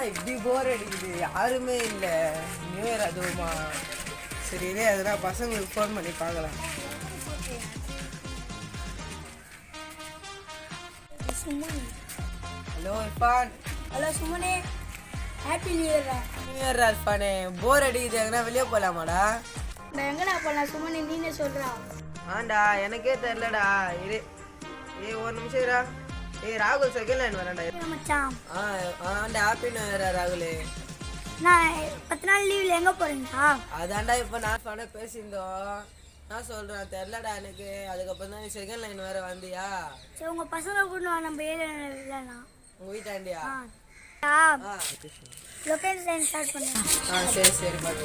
இப்படி போர் அடிக்குது, யாருமே இல்லை. நியூ இயர் அதுவுமா? சரி இதே எதனா பசங்களுக்கு ஃபோன் பண்ணி பார்க்கலாம். ஹலோ இர்ஃபான். ஹலோ சுமனே, happy new year. New year இர்ஃபானே, போர் அடிக்குது, எங்கன்னா வெளியே போகலாமாடா? நான் எங்கடா போகலாம் சுமனே, நீனே சொல்றா. ஆண்டா எனக்கே தெரிலடா. இரு ஒரு நிமிஷம் இரா. ராகுல் செகண்ட் லைன் வரேன்டா மச்சான். ஆண்டா ஹாப்பி நியூ இயர் ராகுல். நான் 10 நாள் லீவ்ல எங்க போறீங்களா? அதான்டா இப்போ நான் சொன்ன பேசியிருந்தோம். நான் சொல்றேன் தெரிலடா எனக்கு. அதுக்கப்புறம் தான் நீ செகண்ட் லைன் வேற வந்தியா? சரி உங்க பசங்க கூட நம்ம ஏரியால இல்லனா உங்க வீட்டாண்டியா? லொகேஷன் ஸ்டார்ட் பண்ணுங்க. சரி சரி பாரு.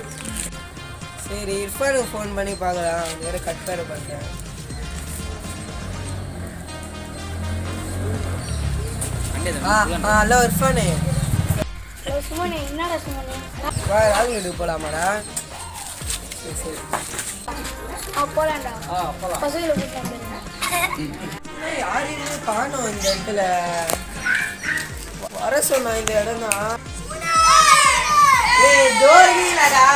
சரி இர்ஃபானுக்கு ஃபோன் பண்ணி பார்க்கலாம். வேற கட் பேர் பண்ணுறேன். ஹலோ இர்ஃபானு. ஹலோ சுமனே, என்னடா சுமனே? வா ராகுல் வீட்டுக்கு போகலாமாடா? சரி சரி போலாம்டா. போகலாம். பசங்களை கூப்பிட்டு யாரையுமே காணோம் இந்த இடத்துல. வர சொன்ன இந்த இடம் தான். ஜோர்கிலடா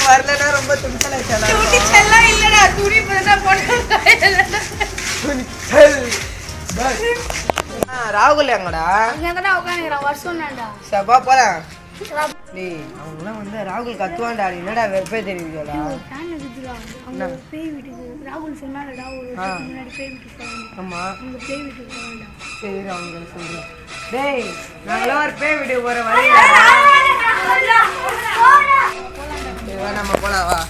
வரலன்னா ரொம்ப ராகுல் எங்கடா? சபா போலாம். அவங்களாம் வந்து ராகுல் கத்துவான்டா. என்னடா வெப்பே தெரியுதுடா. ஆமா சரி அவங்க சொல்றேன். டேய் நாங்களாம் ஒரு பேய் வீட்டுக்கு போற வரையா? நம்ம போலாம் வா.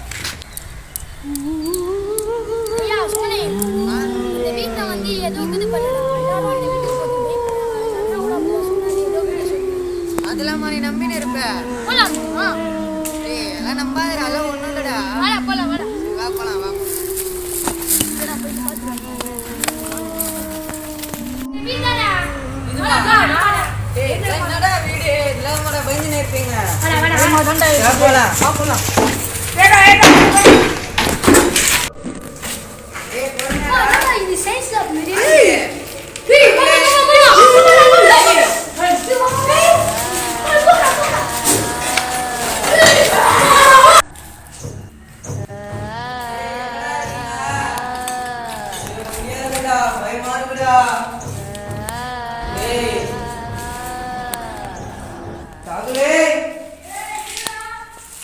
அதெல்லாம் மாதிரி நம்பின்னு இருப்ப. எல்லாம் நம்பாத அதெல்லாம் ஒண்ணும் இல்லடா. வா போலாம் வா. என்னடா வீடு இதெல்லாம் கூட பயந்து நிற்பீங்க. போலாம்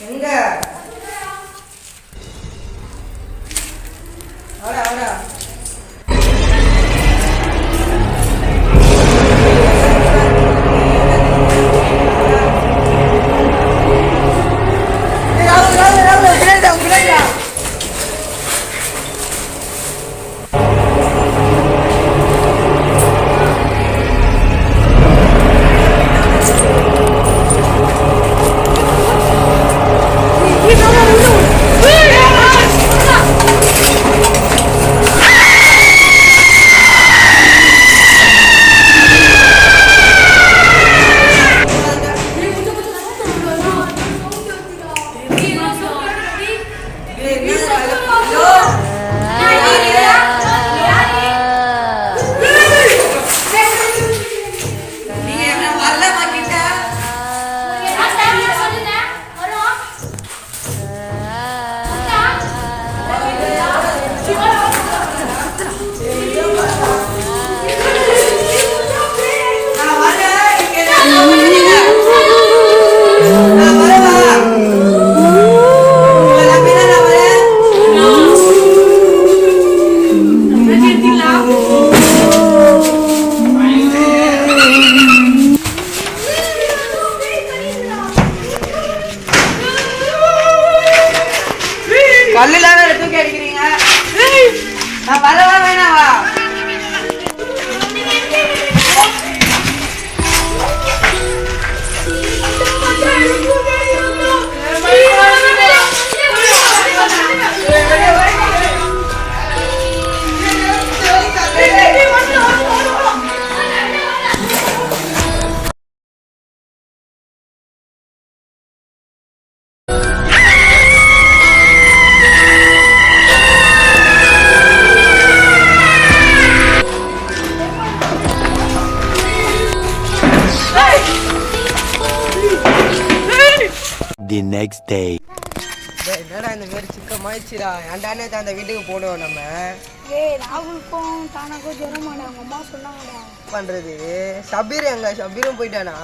எங்க கல்லுலாம் வேற தூக்கி அடிக்கிறீங்க. நான் வரவா வேணாவா? The next day. என்னடா இந்த மாதிரி சிக்கமாயிடுச்சுடா. ஏன்டானே அந்த வீட்டுக்கு போடுவோம் நம்ம. ராகுலுக்கும் தானாக்கும் ஜுரமாடா அவங்க அம்மா சொன்னாங்கடா. பண்றது ஷபீர் எங்க? ஷபீரும் போயிட்டானா?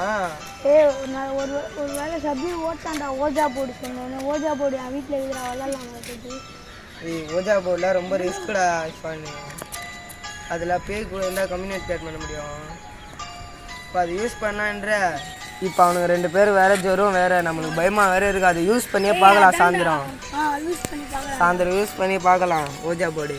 ஒரு வேளை சபீர் ஓட்டான்டா. ஓஜா போர்டு சொன்னேன். ஓஜா போர்டு என் வீட்டில் இருக்கிறா விளாட்லாம். ஓஜா போர்டில் ரொம்ப ரிஸ்க்குடா பண்ணு. அதில் பேய் கூட இருந்தால் கம்யூனிகேட் பண்ண முடியும். இப்போ அது யூஸ் பண்ணான்ற இப்போ அவனுக்கு 2 பேர் வேற ஜோரும் வேற நம்மளுக்கு பயமா வேற இருக்கு. அதை யூஸ் பண்ணியே பார்க்கலாம். சாயந்தரம் யூஸ் பண்ணி பார்க்கலாம். ஓஜா போர்டு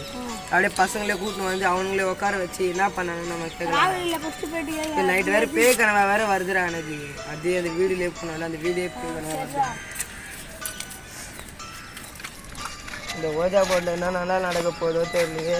அப்படியே பசங்களே கூட்டின்னு வந்து அவனுங்களே உட்கார வச்சு என்ன பண்ணாங்க நம்ம கேட்கலாம். நைட் வேற பேய் கனவா வேற வருதுடா எனக்கு. அதே அந்த வீடியோலே போனாலும் அந்த வீடியோ பேய் கனவா வருது. இந்த ஓஜா போர்டில் என்ன நல்லா நடக்க போதோ தெரியலையே.